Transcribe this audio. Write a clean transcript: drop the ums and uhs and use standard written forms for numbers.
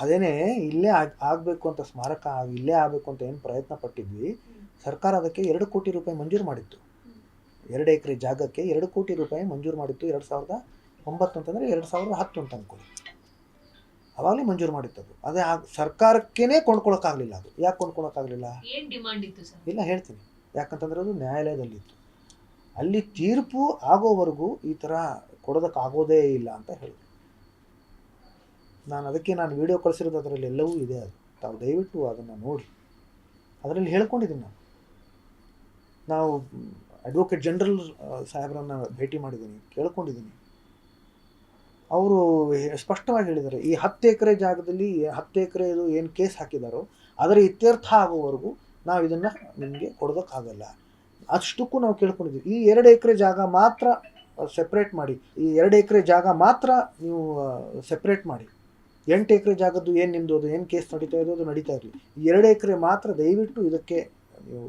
ಅದೇನೇ ಇಲ್ಲೇ ಆಗಬೇಕು ಅಂತ ಸ್ಮಾರಕ ಇಲ್ಲೇ ಆಗಬೇಕು ಅಂತ ಏನು ಪ್ರಯತ್ನ ಪಟ್ಟಿದ್ವಿ, ಸರ್ಕಾರ ಅದಕ್ಕೆ 2 ಕೋಟಿ ರೂಪಾಯಿ ಮಂಜೂರು ಮಾಡಿತ್ತು. 2 ಎಕರೆ ಜಾಗಕ್ಕೆ 2 ಕೋಟಿ ರೂಪಾಯಿ ಮಂಜೂರು ಮಾಡಿತ್ತು. 2009 ಅಂತಂದರೆ 2010 ಅಂತ ಅನ್ಕೊಳ್ಳಿ. ಅವಾಗಲೇ ಮಂಜೂರು ಮಾಡಿತ್ತದು. ಅದೇ ಸರ್ಕಾರಕ್ಕೇ ಕೊಂಡ್ಕೊಳಕ್ಕಾಗಲಿಲ್ಲ. ಅದು ಯಾಕೆ ಕೊಂಡ್ಕೊಳಕ್ಕಾಗಲಿಲ್ಲ? ಏನು ಡಿಮಾಂಡ್ ಇತ್ತು ಸರ್? ಇಲ್ಲ, ಹೇಳ್ತೀನಿ. ಯಾಕಂತಂದ್ರೆ ಅದು ನ್ಯಾಯಾಲಯದಲ್ಲಿತ್ತು. ಅಲ್ಲಿ ತೀರ್ಪು ಆಗೋವರೆಗೂ ಈ ಥರ ಕೊಡೋದಕ್ಕಾಗೋದೇ ಇಲ್ಲ ಅಂತ ಹೇಳಿದ್ರು. ನಾನು ವಿಡಿಯೋ ಕಳಿಸಿರೋದು ಅದರಲ್ಲಿ ಎಲ್ಲವೂ ಇದೆ. ಅದು ತಾವು ದಯವಿಟ್ಟು ಅದನ್ನು ನೋಡಿ. ಅದರಲ್ಲಿ ಹೇಳ್ಕೊಂಡಿದ್ದೀನಿ. ನಾವು ಅಡ್ವೊಕೇಟ್ ಜನರಲ್ ಸಾಹೇಬ್ರನ್ನ ಭೇಟಿ ಮಾಡಿದ್ದೀನಿ, ಕೇಳ್ಕೊಂಡಿದ್ದೀನಿ. ಅವರು ಸ್ಪಷ್ಟವಾಗಿ ಹೇಳಿದ್ದಾರೆ, ಈ 10 ಎಕರೆ ಜಾಗದಲ್ಲಿ 10 ಎಕರೆದು ಏನು ಕೇಸ್ ಹಾಕಿದಾರೋ ಅದರ ಇತ್ಯರ್ಥ ಆಗುವವರೆಗೂ ನಾವು ಇದನ್ನು ನಿಮಗೆ ಕೊಡೋದಕ್ಕಾಗಲ್ಲ. ಅಷ್ಟಕ್ಕೂ ನಾವು ಕೇಳ್ಕೊಂಡಿದ್ದೀವಿ. ಈ 2 ಎಕರೆ ಜಾಗ ಮಾತ್ರ ಸೆಪ್ರೇಟ್ ಮಾಡಿ, ಈ 2 ಎಕರೆ ಜಾಗ ಮಾತ್ರ ನೀವು ಸೆಪ್ರೇಟ್ ಮಾಡಿ. 8 ಎಕರೆ ಜಾಗದ್ದು ಏನು ನಿಮ್ಮದು, ಅದು ಏನು ಕೇಸ್ ನಡೀತಾ ಇರೋದು ಅದು ನಡೀತಾ ಇರಲಿ. ಈ 2 ಎಕರೆ ಮಾತ್ರ ದಯವಿಟ್ಟು ಇದಕ್ಕೆ ನೀವು